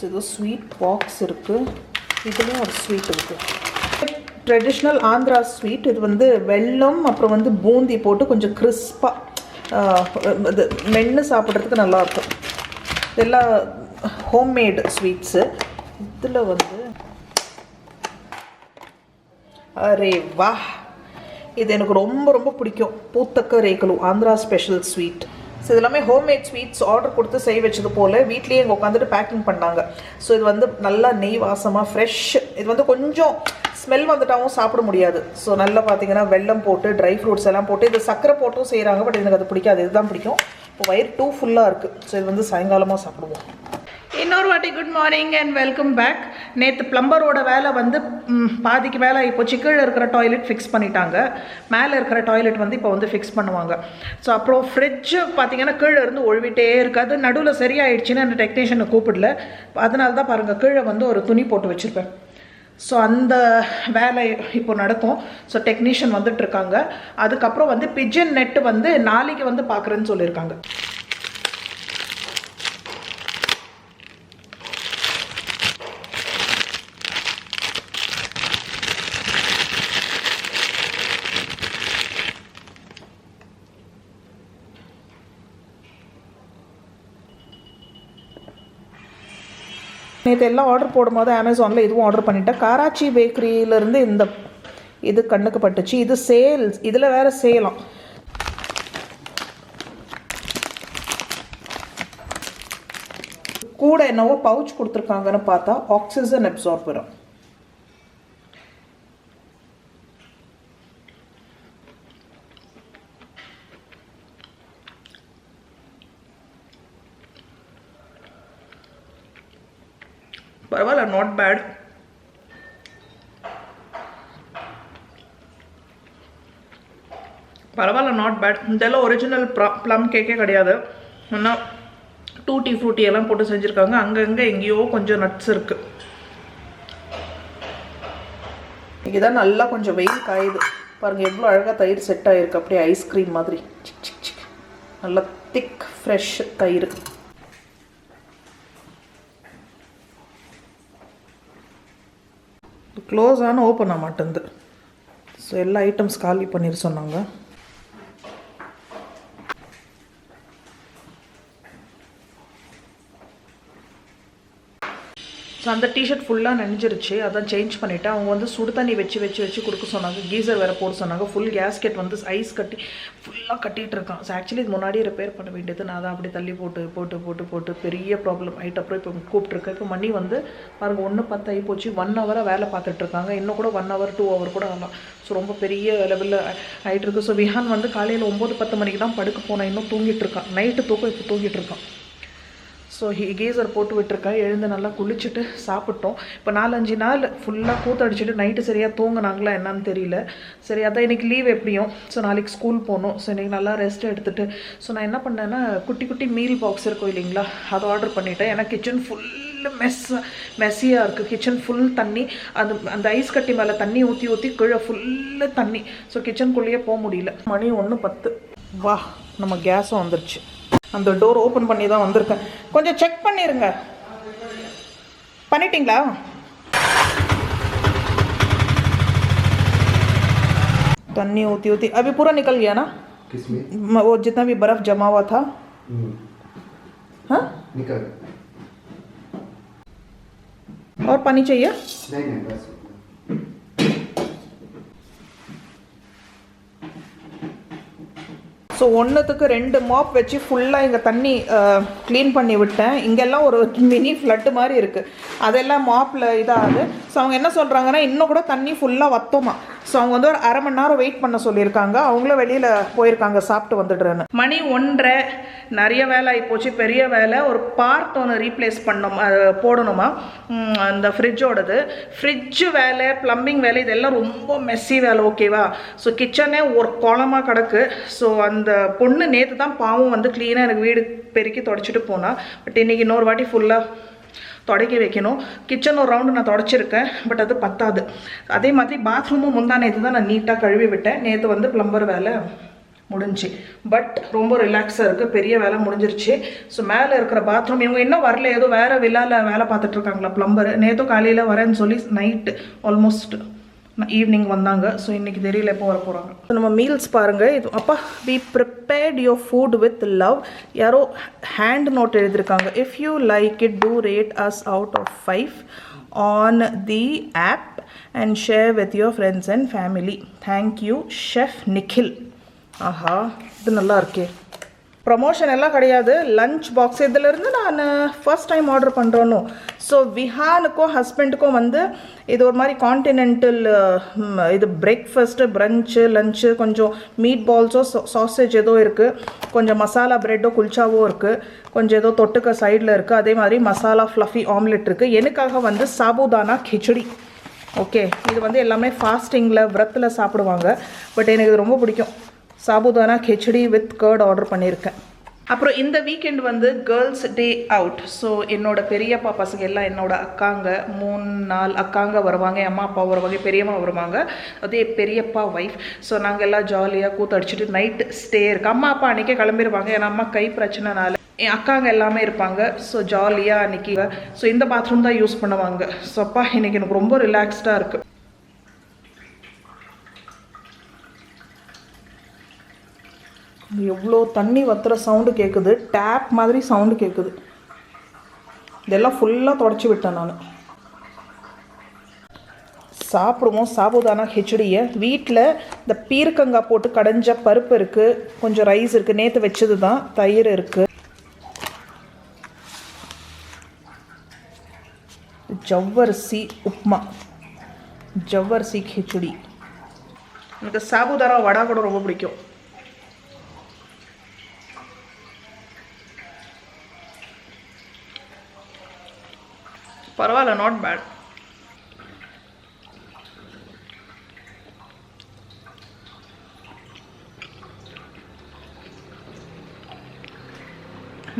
இது sweet box இருக்குது. இதுலேயும் ஒரு ஸ்வீட் இருக்குது. Traditional Andhra sweet. இது வந்து வெல்லம் அப்புறம் வந்து பூந்தி போட்டு கொஞ்சம் கிறிஸ்பாக இது மென்று சாப்பிட்றதுக்கு நல்லாயிருக்கும். இதெல்லாம் ஹோம்மேடு ஸ்வீட்ஸு. இதில் வந்து அரே வா, இது எனக்கு ரொம்ப ரொம்ப பிடிக்கும். பூத்தக்க ரேகலு ஆந்திரா ஸ்பெஷல் ஸ்வீட். ஸோ இது எல்லாமே ஹோம்மேட் ஸ்வீட்ஸ் ஆர்டர் கொடுத்து செய்ய வச்சது போல் வீட்லேயே இங்கே உட்காந்துட்டு பேக்கிங் பண்ணாங்க. ஸோ இது வந்து நல்லா நெய் வாசமாக ஃப்ரெஷ். இது வந்து கொஞ்சம் ஸ்மெல் வந்துட்டாவும் சாப்பிட முடியாது. ஸோ நல்லா பார்த்தீங்கன்னா வெல்லம் போட்டு ட்ரை ஃப்ரூட்ஸ் எல்லாம் போட்டு இது சக்கரை போட்டும் செய்கிறாங்க. பட் எனக்கு அது பிடிக்காது, இதுதான் பிடிக்கும். இப்போ வயிறு டூ ஃபுல்லாக இருக்குது. ஸோ இது வந்து சாயங்காலமாக சாப்பிடுவோம். இன்னொரு வாட்டி good morning and welcome back. நேற்று ப்ளம்பரோட வேலை வந்து பாதிக்கு மேலே இப்போ கீழே இருக்கிற டாய்லெட் ஃபிக்ஸ் பண்ணிட்டாங்க. மேலே இருக்கிற டாய்லெட் வந்து இப்போ வந்து ஃபிக்ஸ் பண்ணுவாங்க. ஸோ அப்புறம் ஃப்ரிட்ஜு பார்த்தீங்கன்னா கீழே இருந்து ஒழுவிட்டே இருக்காது. நடுவில் சரியாயிடுச்சுன்னு அந்த டெக்னீஷியனை கூப்பிடல. அதனால தான் பாருங்கள் கீழே வந்து ஒரு துணி போட்டு வச்சுருப்பேன். ஸோ அந்த வேலை இப்போ நடக்கும். ஸோ டெக்னீஷியன் வந்துட்டுருக்காங்க. அதுக்கப்புறம் வந்து பிஜன் நெட்டு வந்து நாளைக்கு வந்து பார்க்குறேன்னு சொல்லியிருக்காங்க. நேற்று எல்லாம் ஆர்டர் போடும்போது அமேசானில் இதுவும் ஆர்டர் பண்ணிட்டேன். காராச்சி பேக்கரியிலேருந்து இந்த இது கண்ணுக்கு பட்டுச்சு. இது சேல்ஸ், இதில் வேறு செய்யலாம். கூட என்னவோ பவுச் கொடுத்துருக்காங்கன்னு பார்த்தா ஆக்சிஜன் அப்சார்பரும். பரவாயில்ல, நாட் பேட். பரவாயில்ல, நாட் பேட். இதெல்லாம் ஒரிஜினல் ப்ளம் கேக்கே கிடையாது. ஆனால் டூட்டி ஃப்ரூட்டி எல்லாம் போட்டு செஞ்சுருக்காங்க. அங்கங்கே எங்கேயோ கொஞ்சம் நட்ஸ் இருக்குது. இங்கே தான் நல்லா கொஞ்சம் வெயில் காயுது. பாருங்கள் எவ்வளோ அழகாக தயிர் செட் ஆகிருக்கு. அப்படியே ஐஸ்கிரீம் மாதிரி நல்லா திக் ஃப்ரெஷ் தயிர். க்ளோஸ் ஆனால் ஓப்பன் ஆக மாட்டேங்குது. ஸோ எல்லா ஐட்டம்ஸ் காலி பண்ணிட சொன்னாங்க. ஸோ அந்த டிஷர்ட் ஃபுல்லாக நனைஞ்சிருச்சு. அதான் சேஞ்ச் பண்ணிவிட்டேன். அவங்க வந்து சுடு தண்ணி வச்சு கொடுக்க சொன்னாங்க. கீசர் வேறு போட சொன்னாங்க. ஃபுல் கேஸ்கெட் வந்து ஐஸ் கட்டி ஃபுல்லாக கட்டிகிட்டு இருக்கான். ஸோ ஆக்சுவலி இது முன்னாடியே ரிப்பேர் பண்ண வேண்டியது. நான் அதை அப்படி தள்ளி போட்டு பெரிய ப்ராப்ளம் ஆகிட்டு அப்புறம் இப்போ கூப்பிட்ருக்கேன். இப்போ மணி வந்து பாருங்கள் 1:10 ஆகி போச்சு. 1 ஹவராக வேலை பார்த்துட்ருக்காங்க. இன்னும் கூட 1 ஹவர் 2 ஹவர் கூட ஆகலாம். ஸோ ரொம்ப பெரிய லெவலில் ஆகிட்டுருக்கு. ஸோ விஹான் வந்து காலையில் 9-10 மணிக்கு தான் படுக்க போனேன். இன்னும் தூங்கிட்டு இருக்கான். நைட்டு தூக்கம் இப்போ தூங்கிட்டு இருக்கான். ஸோ கீசர் போட்டு விட்டுருக்கேன். எழுந்து நல்லா குளிச்சுட்டு சாப்பிட்டோம். இப்போ 4-5 நாள் ஃபுல்லாக கூத்தடிச்சிட்டு நைட்டு சரியாக தூங்கினாங்களா என்னன்னு தெரியல. சரி, அதான் இன்றைக்கி லீவ் எப்படியும். ஸோ நாளைக்கு ஸ்கூல் போகணும். ஸோ இன்றைக்கி நல்லா ரெஸ்ட் எடுத்துகிட்டு ஸோ நான் என்ன பண்ணேன்னா குட்டி மீல் பாக்ஸ் இருக்கும் இல்லைங்களா, அதை ஆர்டர் பண்ணிவிட்டேன். ஏன்னா கிச்சன் ஃபுல்லு மெஸ்ஸியாக இருக்குது. கிச்சன் ஃபுல் தண்ணி. அந்த ஐஸ் கட்டி மேலே தண்ணி ஊற்றி கீழே ஃபுல்லு தண்ணி. ஸோ கிச்சனுக்குள்ளேயே போக முடியல. மணி 1:10. வா, நம்ம கேஸும் வந்துருச்சு. அந்த டோர் ஓப்பன் பண்ணி தான் வந்திருக்கேன். கொஞ்சம் செக் பண்ணிடுங்க. பண்ணிட்டீங்களா? तन्नी होती अभी पूरा निकल गया ना? किसमें? वो जितना भी बर्फ जमा हुआ था हाँ निकल। और पानी चाहिए? नहीं बस। ஸோ ஒன்றுத்துக்கு 2 மாப் வச்சு ஃபுல்லாக இங்கே தண்ணி க்ளீன் பண்ணி விட்டேன். இங்கெல்லாம் ஒரு மினி ஃப்ளட்டு மாதிரி இருக்குது. அதெல்லாம் மாப்பில் இதாகுது. ஸோ அவங்க என்ன சொல்கிறாங்கன்னா இன்னும் கூட தண்ணி ஃபுல்லாக வத்தோமா. ஸோ அவங்க வந்து ஒரு அரை மணி நேரம் வெயிட் பண்ண சொல்லியிருக்காங்க. அவங்களும் வெளியில் போயிருக்காங்க சாப்பிட்டு வந்துடுறேன்னு. மணி 1:30. நிறைய வேலை ஆகிப்போச்சு, பெரிய வேலை. ஒரு பார்ட் ஒன்று ரீப்ளேஸ் போடணுமா அந்த ஃப்ரிட்ஜோடது. ஃப்ரிட்ஜு வேலை, ப்ளம்பிங் வேலை, இதெல்லாம் ரொம்ப மெஸ்ஸி வேலை. ஓகேவா? ஸோ கிச்சனே ஒரு குளமாக கிடக்கு. ஸோ அந்த பொண்ணு நேற்று தான் பாவம் வந்து க்ளீனாக எனக்கு வீடு பெருக்கி தொடச்சிட்டு போனால். பட் இன்றைக்கி இன்னொரு வாட்டி ஃபுல்லாக தொடக்கி வைக்கணும். கிச்சன் ஒரு ரவுண்டு நான் தொடச்சிருக்கேன். பட் அது பத்தாது. அதே மாதிரி பாத்ரூமும் முந்தா நேற்று தான் நான் நீட்டாக கழுவி விட்டேன். நேற்று வந்து ப்ளம்பர் வேலை முடிஞ்சு. பட் ரொம்ப ரிலாக்ஸாக இருக்குது, பெரிய வேலை முடிஞ்சிருச்சு. ஸோ மேலே இருக்கிற பாத்ரூம் இவங்க இன்னும் வரல, ஏதோ வேறு விழாவில் வேலை பார்த்துட்ருக்காங்களா ப்ளம்பர். நேற்றும் காலையில் வரேன்னு சொல்லி நைட்டு ஆல்மோஸ்ட் ஈவினிங் வந்தாங்க. ஸோ இன்றைக்கி தெரியல எப்போ வர போகிறாங்க. நம்ம மீல்ஸ் பாருங்கள். இது அப்பா we prepared your food with love. யாரோ ஹேண்ட் நோட் எழுதியிருக்காங்க. If you like it do rate us out of 5 on the app and share with your friends and family. Thank you chef Nikhil. ஆஹா, இது நல்லா இருக்கே. ப்ரமோஷன் எல்லாம் கிடையாது. லஞ்ச் பாக்ஸ் இதிலேருந்து நான் ஃபர்ஸ்ட் டைம் ஆர்டர் பண்ணுறோன்னு. ஸோ விஹானுக்கும் ஹஸ்பண்டுக்கும் வந்து இது ஒரு மாதிரி கான்டினென்டல் இது பிரேக்ஃபாஸ்ட்டு, ப்ரன்ச்சு, லஞ்சு, கொஞ்சம் மீட் பால்ஸோ சாசேஜ் ஏதோ இருக்குது, கொஞ்சம் மசாலா ப்ரெட்டோ குல்ச்சாவோ இருக்குது, கொஞ்சம் ஏதோ தொட்டுக்க சைடில் இருக்குது, அதே மாதிரி மசாலா ஃப்ளஃபி ஆம்லெட் இருக்குது. எனக்காக வந்து சாபுதானா கிச்சடி. ஓகே, இது வந்து எல்லாமே ஃபாஸ்டிங்கில் விரத்தில் சாப்பிடுவாங்க. பட் எனக்கு இது ரொம்ப பிடிக்கும். Sabudana khichdi with curd order பண்ணியிருக்கேன். அப்புறம் இந்த வீக்கெண்ட் வந்து கேர்ள்ஸ் டே அவுட். ஸோ என்னோட பெரியப்பா பசங்க எல்லாம், என்னோட அக்காங்க 3-4 அக்காங்க வருவாங்க, அம்மா அப்பா வருவாங்க, பெரியம்மா வருவாங்க, அதே பெரியப்பா ஒய்ஃப். ஸோ நாங்கள் எல்லாம் ஜாலியாக கூத்தடிச்சிட்டு நைட் ஸ்டே இருக்குது. அம்மா அப்பா அன்றைக்கே கிளம்பிடுவாங்க, ஏன்னா அம்மா கை பிரச்சனைனால. என் அக்காங்க எல்லாமே இருப்பாங்க. ஸோ ஜாலியாக அன்றைக்கி. ஸோ இந்த பாத்ரூம் தான் யூஸ் பண்ணுவாங்க. ஸோ அப்பா இன்றைக்கி எனக்கு ரொம்ப ரிலாக்ஸ்டாக இருக்குது. எவ்வளோ தண்ணி வத்துற சவுண்டு கேட்குது, டேப் மாதிரி சவுண்டு கேட்குது. இதெல்லாம் ஃபுல்லாக தொடச்சி விட்டேன் நான். சாப்பிடுவோம் சாபுதானா கிச்சடியை. வீட்டில் இந்த பீர்க்கங்காய் போட்டு கடைஞ்ச பருப்பு இருக்குது, கொஞ்சம் ரைஸ் இருக்குது, நேற்று வச்சது தான், தயிர் இருக்குது, ஜவ்வரிசி உப்மா, ஜவ்வரிசி கிச்சடி. எனக்கு சாபுதானா வடை கூட ரொம்ப பிடிக்கும். பரவாயில்ல, நாட் பேட்.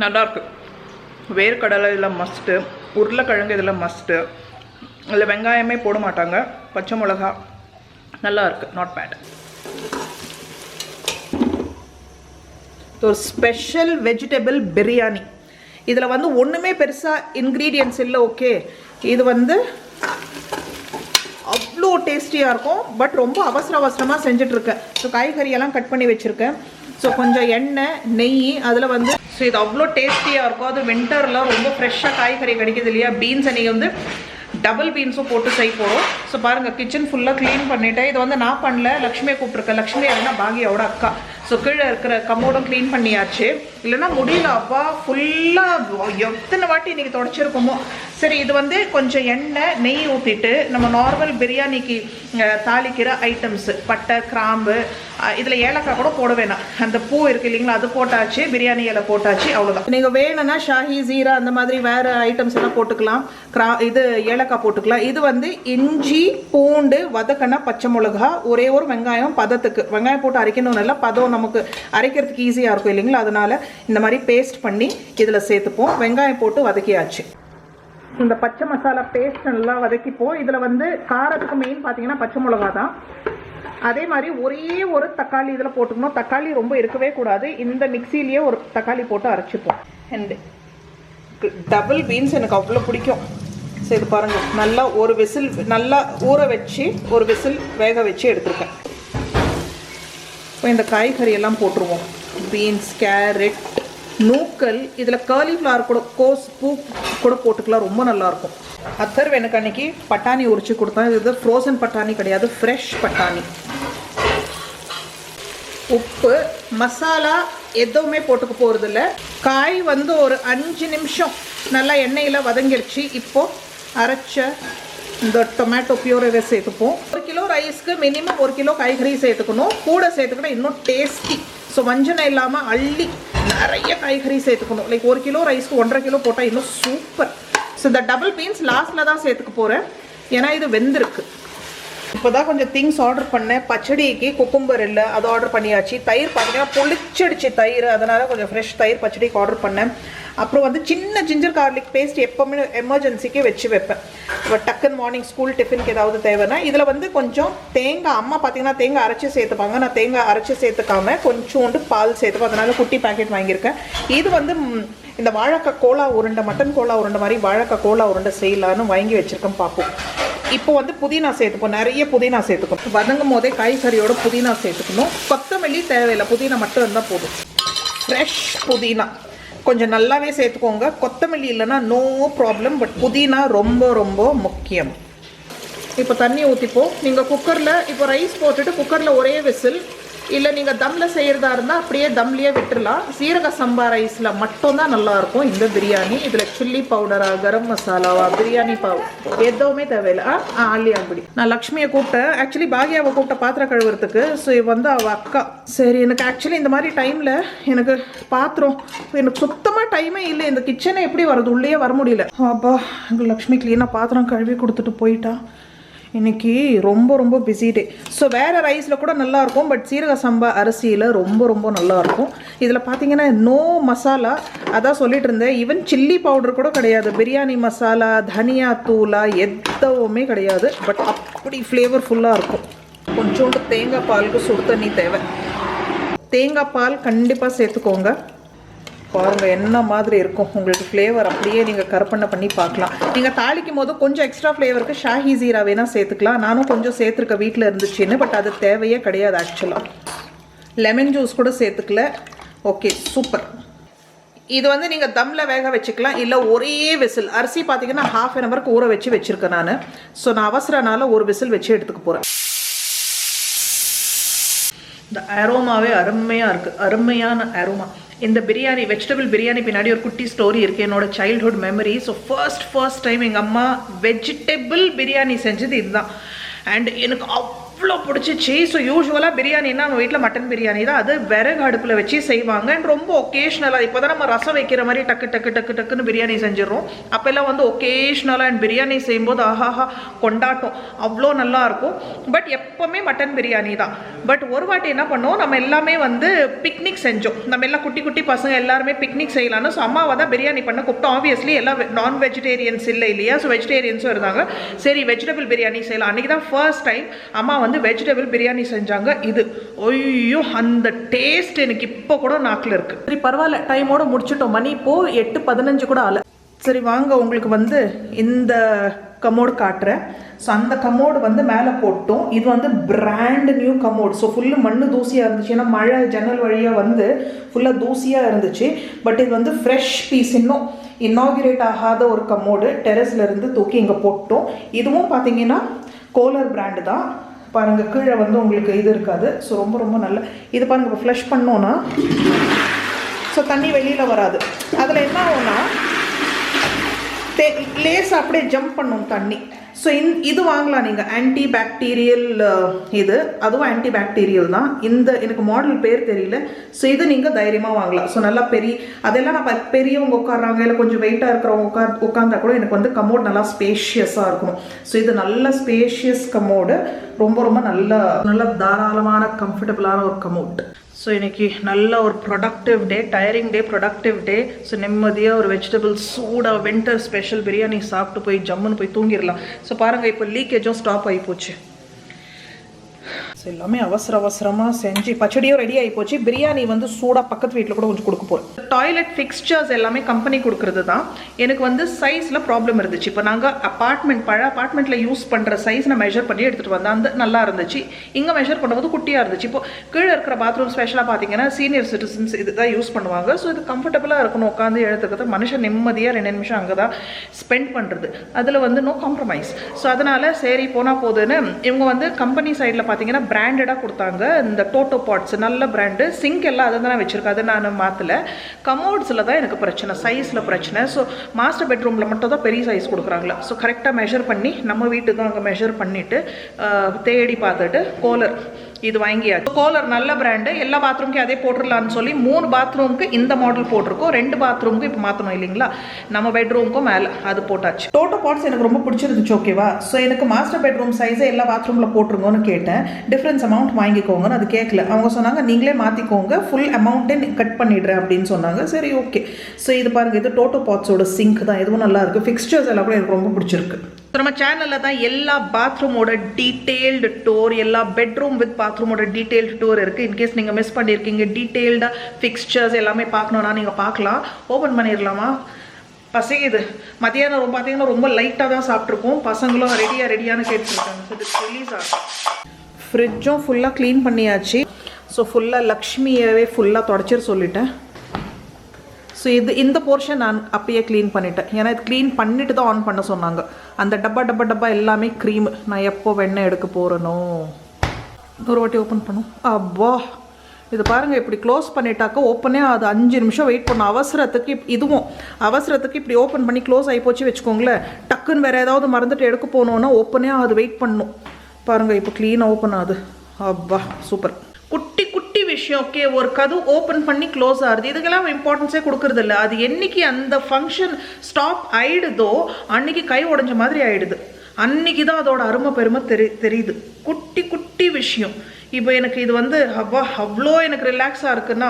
நல்லாயிருக்கு. வேர்க்கடலை இதில் மஸ்ட்டு, உருளைக்கிழங்கு இதில் மஸ்ட்டு, இதில் வெங்காயமே போட மாட்டாங்க, பச்சை மிளகா. நல்லா இருக்குது, நாட் பேட். ஒரு ஸ்பெஷல் வெஜிடபிள் பிரியாணி. இதில் வந்து ஒன்றுமே பெருசாக இன்க்ரீடியன்ட்ஸ் இல்லை. ஓகே, இது வந்து அவ்வளோ டேஸ்டியாக இருக்கும். பட் ரொம்ப அவசரமாக செஞ்சிட்ருக்கேன். ஸோ காய்கறியெல்லாம் கட் பண்ணி வச்சுருக்கேன். ஸோ கொஞ்சம் எண்ணெய், நெய் அதில் வந்து. ஸோ இது அவ்வளோ டேஸ்டியாக இருக்கும். அது வின்டரில் ரொம்ப ஃப்ரெஷ்ஷாக காய்கறி கிடைக்கிது இல்லையா. பீன்ஸை நீங்கள் வந்து டபுள் பீன்ஸும் போட்டு செய்ய போகிறோம். ஸோ பாருங்கள், கிச்சன் ஃபுல்லாக க்ளீன் பண்ணிவிட்டேன். இது வந்து நான் பண்ணல, லக்ஷ்மியை கூப்பிட்ருக்கேன். லக்ஷ்மி யாருன்னா பாகியோட அக்கா. ஸோ கீழே இருக்கிற கம்மோடும் க்ளீன் பண்ணியாச்சு. இல்லைன்னா முடியல அப்பா, ஃபுல்லாக எத்தனை வாட்டி இன்றைக்கி தொடச்சிருக்கோமோ. சரி, இது வந்து கொஞ்சம் எண்ணெய், நெய் ஊற்றிட்டு நம்ம நார்மல் பிரியாணிக்கு தாளிக்கிற ஐட்டம்ஸு, பட்டை, கிராம்பு, இதில் ஏலக்காய் கூட போட வேணாம். அந்த பூ இருக்குது இல்லைங்களா, அது போட்டாச்சு, பிரியாணி இலை போட்டாச்சு, அவ்வளோதான். நீங்கள் வேணும்னா ஷாஹி, ஜீரா அந்த மாதிரி வேறு ஐட்டம்ஸ் எல்லாம் போட்டுக்கலாம். இது ஏலக்காய் போட்டுக்கலாம். இது வந்து இஞ்சி, பூண்டு, வதக்கனா, பச்சை மிளகா, ஒரே ஒரு வெங்காயம் பதத்துக்கு. வெங்காயம் போட்டு அரைக்கணும், நல்லா பதம் நமக்கு அரைக்கிறதுக்கு ஈஸியாக இருக்கும் இல்லைங்களா. அதனால் இந்த மாதிரி பேஸ்ட் பண்ணி இதில் சேர்த்துப்போம். வெங்காயம் போட்டு வதக்கியாச்சு. இந்த பச்சை மசாலா பேஸ்ட் நல்லா வதக்கிப்போம். இதில் வந்து காரத்துக்கு மெயின் பார்த்தீங்கன்னா பச்சை மிளகா தான். அதே மாதிரி ஒரே ஒரு தக்காளி இதில் போட்டுக்கணும். தக்காளி ரொம்ப இருக்கவே கூடாது. இந்த மிக்சிலேயே ஒரு தக்காளி போட்டு அரைச்சிப்போம். அண்டு டபுள் பீன்ஸ் எனக்கு அவ்வளோ பிடிக்கும். சரி, இது பாருங்கள், நல்லா ஒரு விசில் நல்லா ஊற வச்சு ஒரு விசில் வேக வச்சு எடுத்துருக்கேன். இப்போ இந்த காய்கறி எல்லாம் போட்டுருவோம். பீன்ஸ், கேரட், நூக்கல், இதில் காலிஃப்ளவர் கூட, கோஸ் பூ கூட போட்டுக்கலாம், ரொம்ப நல்லாயிருக்கும். அத்தர்வு எனக்கு அன்றைக்கி பட்டாணி உரிச்சு கொடுத்தேன். இது ஃப்ரோசன் பட்டாணி கிடையாது, ஃப்ரெஷ் பட்டாணி. உப்பு, மசாலா எதுவுமே போட்டுக்க போகிறதில்ல. காய் வந்து ஒரு 5 நிமிஷம் நல்லா எண்ணெயில் வதங்கிடுச்சு. இப்போது அரைச்ச இந்த டொமேட்டோ பியூரவே சேர்த்துப்போம். 1 கிலோ ரைஸ்க்கு மினிமம் 1 கிலோ காய்கறி சேர்த்துக்கணும். கூட சேர்த்துக்கணும் இன்னும் டேஸ்டி. ஸோ வஞ்சனை இல்லாமல் அள்ளி நிறைய காய்கறி சேர்த்துக்கணும். லைக் 1 கிலோ ரைஸ்க்கு 1.5 கிலோ போட்டால் இன்னும் சூப்பர். ஸோ இந்த டபுள் பீன்ஸ் லாஸ்ட்டில் தான் சேர்த்துக்க போகிறேன், ஏன்னா இது வெந்திருக்கு. இப்போ தான் கொஞ்சம் திங்ஸ் ஆர்டர் பண்ணேன். பச்சடிக்கு குக்கும்பர் இல்லை, அது ஆர்டர் பண்ணியாச்சு. தயிர் பார்த்தீங்கன்னா புளிச்சடிச்சு தயிர், அதனால் கொஞ்சம் ஃப்ரெஷ் தயிர் பச்சடிக்கு ஆர்டர் பண்ணேன். அப்புறம் வந்து சின்ன ஜிஞ்சர் கார்லிக் பேஸ்ட் எப்போவுமே எமர்ஜென்சிக்கு வச்சு வைப்பேன். இப்போ டக்குன்னு மார்னிங் ஸ்கூல் டிஃபினுக்கு ஏதாவது தேவைன்னா இதில் வந்து கொஞ்சம் தேங்காய், அம்மா பார்த்தீங்கன்னா தேங்காய் அரைச்சி சேர்த்துப்பாங்க. நான் தேங்காய் அரைச்சி சேர்த்துக்காம கொஞ்சோண்டு பால் சேர்த்துப்பேன். அதனால் குட்டி பேக்கெட் வாங்கியிருக்கேன். இது வந்து இந்த வாழைக்காய் கோலா உருண்டை, மட்டன் கோலா உருண்டை மாதிரி வாழைக்காய் கோலா உருண்டை செய்யலான்னு வாங்கி வச்சுருக்கேன். பார்ப்போம். இப்போ வந்து புதினா சேர்த்துப்போம், நிறைய புதினா சேர்த்துக்கணும். வதங்கும் போதே காய்கறியோட புதினா சேர்த்துக்கணும். கொத்தமல்லி தேவையில்லை, புதினா மட்டும் இருந்தால் போதும். ஃப்ரெஷ் புதினா கொஞ்சம் நல்லாவே சேர்த்துக்கோங்க. கொத்தமல்லி இல்லைன்னா நோ ப்ராப்ளம், பட் புதினா ரொம்ப ரொம்ப முக்கியம். இப்போ தண்ணி ஊற்றிப்போம். நீங்கள் குக்கரில் இப்போ ரைஸ் போட்டுட்டு குக்கரில் ஒரே விசில், இல்லை நீங்கள் தம்மில் செய்கிறதா இருந்தால் அப்படியே தம்லேயே விட்டுடலாம். சீரக சம்பா ரைஸில் மட்டும்தான் நல்லாயிருக்கும் இந்த பிரியாணி. இதில் சில்லி பவுடரா, கரம் மசாலாவா, பிரியாணி பவுடர் எதுவுமே தேவையில்லை. ஆலியா அப்படி நான் லக்ஷ்மியை கூப்பிட்டேன், ஆக்சுவலி பாகியாவை கூப்பிட்ட பாத்திரம் கழுவுறதுக்கு. ஸோ வந்து அவள் அக்கா, சரி எனக்கு ஆக்சுவலி இந்த மாதிரி டைமில் எனக்கு பாத்திரம் எனக்கு சுத்தமாக டைமே இல்லை. இந்த கிச்சனை எப்படி வர்றது, உள்ளே வர முடியல. அப்பா எங்கள் லக்ஷ்மி க்ளீனாக பாத்திரம் கழுவி கொடுத்துட்டு போயிட்டா. இன்றைக்கி ரொம்ப ரொம்ப பிஸி டே. ஸோ வேறு ரைஸில் கூட நல்லாயிருக்கும், பட் சீரக சம்பா அரிசியில் ரொம்ப ரொம்ப நல்லாயிருக்கும். இதில் பார்த்தீங்கன்னா நோ மசாலா, அதான் சொல்லிட்டு இருந்தேன். ஈவன் சில்லி பவுடர் கூட கிடையாது, பிரியாணி மசாலா, தனியா தூளா எதுவுமே கிடையாது. பட் அப்படி ஃப்ளேவர்ஃபுல்லாக இருக்கும். கொஞ்சோண்டு தேங்காய் பாலுக்கு சுடு தண்ணி தேவை. தேங்காய் பால் கண்டிப்பாக சேர்த்துக்கோங்க. பாருங்கள் என்ன மாதிரி இருக்கும் உங்களுக்கு ஃப்ளேவர். அப்படியே நீங்கள் கற்பனை பண்ணி பார்க்கலாம். நீங்கள் தாளிக்கும் போது கொஞ்சம் எக்ஸ்ட்ரா ஃப்ளேவருக்கு ஷாஹி ஜீரா வேணால் சேர்த்துக்கலாம். நானும் கொஞ்சம் சேர்த்துருக்க வீட்டில் இருந்துச்சுன்னு, பட் அது தேவையே கிடையாது ஆக்சுவலாக. லெமன் ஜூஸ் கூட சேர்த்துக்கல. Okay super. இது வந்து நீங்கள் தம்மில் வேக வச்சுக்கலாம், இல்லை ஒரே விசில். அரிசி பார்த்தீங்கன்னா 1/2 hour ஊற வச்சு வச்சுருக்கேன் நான். ஸோ நான் அவசரனால ஒரு விசில் வச்சு எடுத்துக்க போகிறேன். இந்த அரோமாவே அருமையாக இருக்குது, அருமையான அரோமா. இந்த பிரியாணி, வெஜிடபிள் பிரியாணி பின்னாடி ஒரு குட்டி ஸ்டோரி இருக்குது, என்னோட childhood memory. So first time எங்கள் அம்மா வெஜிடபிள் பிரியாணி செஞ்சது இதுதான். அண்ட் எனக்கு அவ்வளோ பிடிச்சிச்சு. ஸோ யூஸ்வலாக பிரியாணின்னா நம்ம வீட்டில் மட்டன் பிரியாணி தான், அது விறகு அடுப்பில் வச்சு செய்வாங்க. அண்ட் ரொம்ப ஒகேஷ்னலாக, இப்போ தான் நம்ம ரசம் வைக்கிற மாதிரி டக்குன்னு பிரியாணி செஞ்சிடறோம். அப்போல்லாம் வந்து ஒகேஷ்னலாக அண்ட் பிரியாணி செய்யும்போது ஆஹாஹா கொண்டாட்டம், அவ்வளோ நல்லாயிருக்கும். பட் எப்போவுமே மட்டன் பிரியாணி தான். பட் ஒரு வாட்டி என்ன பண்ணோம், நம்ம எல்லாமே வந்து பிக்னிக் செஞ்சோம். நம்ம எல்லாம் குட்டி குட்டி பசங்க எல்லாருமே பிக்னிக் செய்யலான்னு. ஸோ அம்மாவை தான் பிரியாணி பண்ண கூப்பிட்டோம். ஆப்வியஸ்லி எல்லாம் நான் வெஜிடேரியன்ஸ் இல்லை இல்லையா, ஸோ வெஜிடேரியன்ஸும் இருந்தாங்க. சரி வெஜிடபிள் பிரியாணி செய்யலாம். அன்றைக்கி தான் ஃபர்ஸ்ட் டைம் அம்மா வந்து வெஜிடபிள் பிரியாணி செஞ்சாங்க. இது ஐயோ அந்த டேஸ்ட் எனக்கு இப்போ கூட நாக்கில் இருக்கு. சரி பரவாயில்ல, டைமோட முடிச்சுட்டோம். மணி இப்போ 8:15 கூட ஆகல. சரி வாங்க, உங்களுக்கு வந்து இந்த கமோடு காட்டுறேன். ஸோ அந்த கமோடு வந்து மேலே போட்டோம். இது வந்து brand new commode. So full மண்ணு தூசியாக இருந்துச்சு, ஏன்னா மழை ஜன்னல் வழியாக வந்து ஃபுல்லாக தூசியாக இருந்துச்சு. பட் இது வந்து ஃப்ரெஷ் பீஸ், இன்னும் இன்னாகிரேட் ஆகாத ஒரு கமோடு டெரஸ்ல இருந்து தூக்கி இங்கே போட்டோம். இதுவும் பார்த்தீங்கன்னா கோலர் பிராண்டு தான். பாருங்கள் கீழே வந்து உங்களுக்கு இது இருக்காது. ஸோ ரொம்ப ரொம்ப நல்ல இது. பாருங்கள் இப்போ ஃப்ளஷ் பண்ணோன்னா ஸோ தண்ணி வெளியில் வராது. அதில் என்ன ஆகும்னா லேஸ் அப்படியே ஜம்ப் பண்ணும் தண்ணி. ஸோ இது வாங்கலாம் நீங்கள், ஆன்டி பாக்டீரியல். இது அதுவும் ஆன்டி பாக்டீரியல் தான். இந்த எனக்கு மாடல் பேர் தெரியல. ஸோ இது நீங்கள் தைரியமாக வாங்கலாம். ஸோ நல்லா அதெல்லாம் நான் பெரியவங்க உட்காடுறாங்க, இல்லை கொஞ்சம் வெயிட்டாக இருக்கிறவங்க உட்காந்தா கூட எனக்கு வந்து கமோட் நல்லா ஸ்பேஷியஸாக இருக்கணும். ஸோ இது நல்ல ஸ்பேஷியஸ் கமோடு, ரொம்ப ரொம்ப நல்ல தாராளமான கம்ஃபர்டபுளான ஒரு கமோட். ஸோ இன்றைக்கி நல்ல ஒரு ப்ரொடக்டிவ் டே, டயரிங் டே, ப்ரொடக்டிவ் டே. ஸோ நிம்மதியாக ஒரு வெஜிடபிள் சூடாக வின்டர் ஸ்பெஷல் பிரியாணி சாப்பிட்டு போய் ஜம்முன்னு போய் தூங்கிடலாம். ஸோ பாருங்கள் இப்போ லீக்கேஜும் ஸ்டாப் ஆகி போச்சு. ஸோ எல்லாமே அவசரமாக செஞ்சு பச்சடியும் ரெடி ஆகி போச்சு. பிரியாணி வந்து சூடாக பக்கத்து வீட்டில் கூட கொஞ்சம் கொடுக்க போகிறோம். டாய்லெட் ஃபிக்ஸ்சர்ஸ் எல்லாமே கம்பெனி கொடுக்குறது தான். எனக்கு வந்து சைஸில் ப்ராப்ளம் இருந்துச்சு. இப்போ நாங்கள் பழைய அப்பார்ட்மெண்ட்டில் யூஸ் பண்ணுற சைஸ் நான் மெஷர் பண்ணி எடுத்துகிட்டு வந்தேன். அந்த நல்லா இருந்துச்சு. இங்கே மெஷர் பண்ணும்போது குட்டியாக இருந்துச்சு. இப்போ கீழே இருக்கிற பாத்ரூம் ஸ்பெஷலாக பார்த்தீங்கன்னா சீனியர் சிட்டிசன்ஸ் இது தான் யூஸ் பண்ணுவாங்க. ஸோ இது கம்ஃபர்டபுளாக இருக்கணும், உட்காந்து எழுத்துக்கிறது. மனுஷன் நிம்மதியாக 2 நிமிஷம் அங்கே தான் ஸ்பெண்ட் பண்ணுறது. அதில் வந்து நோ காம்ப்ரமைஸ். ஸோ அதனால் சரி போனால் போதுன்னு இவங்க வந்து கம்பெனி சைடில் பார்த்தீங்கன்னா பிராண்டடாக கொடுத்தாங்க. இந்த டோட்டோ பாட்ஸ் நல்ல பிராண்டு. சிங்க் எல்லாம் அதை தான் வச்சுருக்கேன், அதை நான் மாற்றலை. கமோட்ஸில் தான் எனக்கு பிரச்சனை, சைஸில் பிரச்சனை. ஸோ மாஸ்டர் பெட்ரூமில் மட்டும் தான் பெரிய சைஸ் கொடுக்குறாங்களா. ஸோ கரெக்டாக மெஷர் பண்ணி நம்ம வீட்டு தான் அங்கே மெஷர் பண்ணிவிட்டு தேடி பார்த்துட்டு கோலர் இது வாங்கியாச்சு. கோலர் நல்ல பிராண்டு, எல்லா பாத்ரூம்க்கு அதே போட்டுடலான்னு சொல்லி 3 பாத்ரூமுக்கு இந்த மாடல் போட்டிருக்கோம், 2 பாத்ரூமுக்கு இப்போ மாற்றணும் இல்லைங்களா, நம்ம பெட்ரூமுக்கும் மேலே அது போட்டாச்சு. டோட்டோ பாட்ஸ் எனக்கு ரொம்ப பிடிச்சிருந்துச்சு. ஓகேவா, ஸோ எனக்கு மாஸ்டர் பெட்ரூம் சைஸை எல்லா பாத்ரூமில் போட்டுருங்கன்னு கேட்டேன். டிஃப்ரென்ஸ் அமௌண்ட் வாங்கிக்கோங்கன்னு அது கேட்கல. அவங்க சொன்னாங்க நீங்களே மாற்றிக்கோங்க, ஃபுல் அமௌண்ட்டே கட் பண்ணிடுறேன் அப்படின்னு சொன்னாங்க. சரி ஓகே. ஸோ இது பாருங்கள், இது டோட்டோ பாட்ஸோட சிங்க் தான், இதுவும் நல்லா இருக்குது. ஃபிக்ஸ்சர்ஸ் எல்லாம் கூட எனக்கு ரொம்ப பிடிச்சிருக்கு. நம்ம சேனலில் தான் எல்லா பாத்ரூமோட டீட்டெயில்டு டூர், எல்லா பெட்ரூம் வித் பாத்ரூமோட டீட்டெயில்டு டூர் இருக்குது. இன்கேஸ் நீங்கள் மிஸ் பண்ணியிருக்கீங்க, டீட்டெயில்டாக ஃபிக்ஸ்சர்ஸ் எல்லாமே பார்க்கணுன்னா நீங்கள் பார்க்கலாம். ஓப்பன் பண்ணிடலாமா? பசிக்குது. மதியானம் ரொம்ப பார்த்தீங்கன்னா ரொம்ப லைட்டாக தான் சாப்பிட்ருக்கோம். பசங்களும் ரெடியானு கேட்டுருக்காங்க. ஸோ இது ரிலீஸ் ஆகும். ஃப்ரிட்ஜும் ஃபுல்லாக க்ளீன் பண்ணியாச்சு. ஸோ ஃபுல்லாக லக்ஷ்மியவே ஃபுல்லாக தொடச்சிட்டு சொல்லிட்டேன். ஸோ இந்த போர்ஷன் நான் அப்பயே க்ளீன் பண்ணிட்டேன். ஏன்னா இது க்ளீன் பண்ணிட்டு தான் ஆன் பண்ண சொன்னாங்க. அந்த டப்பா எல்லாமே க்ரீம். நான் எப்போ வெண்ணெய் எடுக்க போகிறேனோ ஒரு வாட்டி ஓப்பன் பண்ணும். அப்பா இது பாருங்கள், இப்படி க்ளோஸ் பண்ணிட்டாக்கா ஓப்பனே அது 5 நிமிஷம் வெயிட் பண்ணும். அவசரத்துக்கு இப்படி ஓப்பன் பண்ணி க்ளோஸ் ஆகி போச்சு வச்சுக்கோங்களேன். டக்குன்னு வேறு ஏதாவது மறந்துட்டு எடுக்க போனோன்னா ஓப்பனே அது வெயிட் பண்ணும். பாருங்கள் இப்போ க்ளீனாக ஓப்பன் ஆகுது. அப்பா சூப்பர். குட்டி விஷயம். ஓகே, ஒரு கதவு ஓப்பன் பண்ணி க்ளோஸ் ஆகுது, இதுக்கெல்லாம் இம்பார்ட்டன்ஸே கொடுக்கறது இல்லை. அது என்னைக்கு அந்த ஃபங்க்ஷன் ஸ்டாப் ஆயிடுதோ அன்னைக்கு கை உடைஞ்ச மாதிரி ஆயிடுது. அன்னைக்கு தான் அதோட அருமை பெருமை தெரியுது. குட்டி விஷயம். இப்போ எனக்கு இது வந்து அவ்வளோ எனக்கு ரிலாக்ஸாக இருக்குன்னா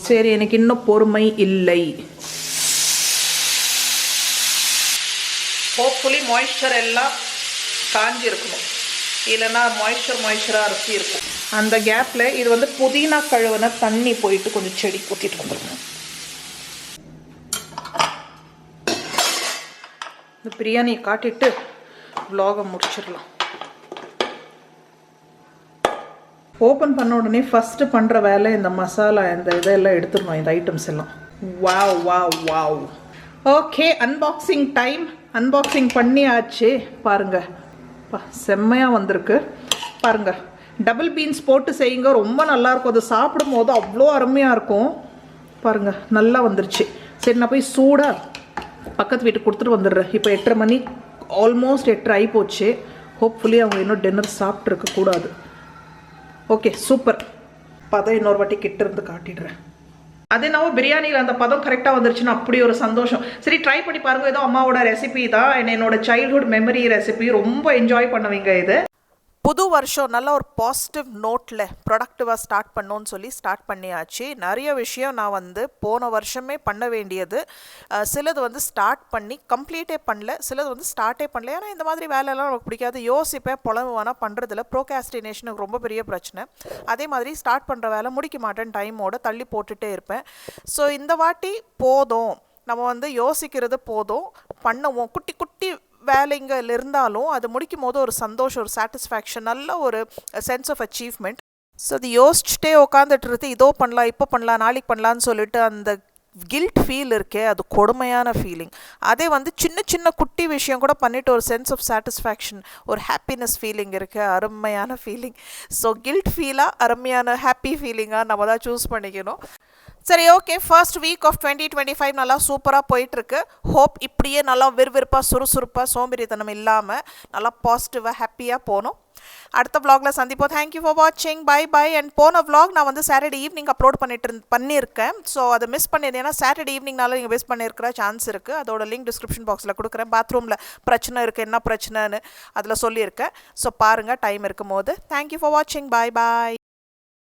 சரி, எனக்கு இன்னும் பொறுமை இல்லை. ஹோப்ஃபுல்லி மாய்ஸ்சர் எல்லாம் காஞ்சி இருக்கணும், இல்லைன்னா மாய்ஸ்சராக அரிசி இருக்கும். அந்த கேப்பில் இது வந்து புதினா கழுவுன தண்ணி போயிட்டு கொஞ்சம் செடி ஊற்றிட்டு வந்துருக்கணும். இந்த பிரியாணியை காட்டிட்டு vlog-ஐ முடிச்சிடலாம். ஓப்பன் பண்ண உடனே ஃபஸ்ட்டு பண்ணுற வேலை இந்த மசாலா, இந்த இதெல்லாம் எடுத்துடணும், இந்த ஐட்டம்ஸ் எல்லாம். Wow. Okay, unboxing time. Unboxing பண்ணியாச்சு. பாருங்கள், செம்மையாக வந்திருக்கு. பாருங்கள், டபுள் பீன்ஸ் போட்டு செய்யுங்க, ரொம்ப நல்லாயிருக்கும். அது சாப்பிடும் போது அவ்வளோ அருமையாக இருக்கும். பாருங்கள் நல்லா வந்துருச்சு. சரி, நான் போய் சூடாக பக்கத்து வீட்டுக்கு கொடுத்துட்டு வந்துடுறேன். இப்போ 8:30 மணி, ஆல்மோஸ்ட் 8:30 ஆகி போச்சு. ஹோப்ஃபுல்லி அவங்க இன்னும் டின்னர் சாப்பிட்ருக்க கூடாது. Okay super. பதம் இன்னொரு வாட்டி கிட்ட இருந்து காட்டிடுறேன். அது என்னவோ பிரியாணியில் அந்த பதம் கரெக்டாக வந்துருச்சுன்னா அப்படி ஒரு சந்தோஷம். சரி, ட்ரை பண்ணி பாருங்கள். ஏதோ அம்மாவோட ரெசிபி தான், என்னோட சைல்ட்ஹுட் மெமரி ரெசிபி. ரொம்ப என்ஜாய் பண்ணுவீங்க இது. புது வருஷம் நல்ல ஒரு பாசிட்டிவ் நோட்டில் ப்ரொடக்டிவாக ஸ்டார்ட் பண்ணோன்னு சொல்லி ஸ்டார்ட் பண்ணியாச்சு. நிறைய விஷயம் நான் வந்து போன வருஷமே பண்ண வேண்டியது, சிலது வந்து ஸ்டார்ட் பண்ணி கம்ப்ளீட்டே பண்ணல, சிலது வந்து ஸ்டார்ட்டே பண்ணல. ஏன்னா இந்த மாதிரி வேலையெல்லாம் எனக்கு பிடிக்காது. யோசிப்பேன், புலம்புவானா, பண்ணுறதில்ல. ப்ரோகாஸ்டினேஷன் எனக்கு ரொம்ப பெரிய பிரச்சனை. அதே மாதிரி ஸ்டார்ட் பண்ணுற வேலை முடிக்க மாட்டேன், டைமோட தள்ளி போட்டுகிட்டே இருப்பேன். ஸோ இந்த வாட்டி போதும், நம்ம வந்து யோசிக்கிறது போதும், பண்ணுவோம். குட்டி வேலைங்கள் இருந்தாலும் அது முடிக்கும் போது ஒரு சந்தோஷம், ஒரு சாட்டிஸ்ஃபேக்ஷன், நல்ல ஒரு சென்ஸ் ஆஃப் அச்சீவ்மெண்ட். ஸோ அது யோசிச்சுட்டே உட்காந்துட்டு இதோ பண்ணலாம், இப்போ பண்ணலாம், நாளைக்கு பண்ணலான்னு சொல்லிட்டு அந்த கில்ட் ஃபீல் இருக்கே, அது கொடுமையான ஃபீலிங். அதே வந்து சின்ன குட்டி விஷயம் கூட பண்ணிவிட்டு ஒரு சென்ஸ் ஆஃப் சாட்டிஸ்ஃபேக்ஷன், ஒரு ஹாப்பினஸ் ஃபீலிங் இருக்குது, அருமையான ஃபீலிங். ஸோ கில்ட் ஃபீலாக அருமையான ஹாப்பி ஃபீலிங்காக நம்ம தான் சூஸ் பண்ணிக்கணும். சரி, ஓகே. ஃபர்ஸ்ட் வீக் ஆஃப் 2025 நல்லா சூப்பராக போயிட்டுருக்கு. ஹோப் இப்படியே நல்லா விறுவிறுப்பாக சுறுசுறுப்பாக சோம்பேறித்தனம் இல்லாமல் நல்லா பாசிட்டிவாக ஹாப்பியாக போகணும். அடுத்த vlogல சந்திப்போம். தேங்க்யூ ஃபார் வாட்சிங். பை. அண்ட் போன vlog நான் வந்து சாட்டர்டே ஈவினிங் அப்லோட் பண்ணியிருக்கேன். ஸோ அதை மிஸ் பண்ணியிருந்தேன்னா சாட்டர்டே ஈவினிங்னால நீங்கள் மிஸ் பண்ணியிருக்கிற சான்ஸ் இருக்குது. அதோட லிங்க் டிஸ்கிரிப்ஷன் பாக்ஸில் கொடுக்குறேன். பாத்ரூமில் பிரச்சனை இருக்குது, என்ன பிரச்சனைன்னு அதில் சொல்லியிருக்கேன். ஸோ பாருங்கள் டைம் இருக்கும் போது. தேங்க்யூ ஃபார் வாட்சிங். பை.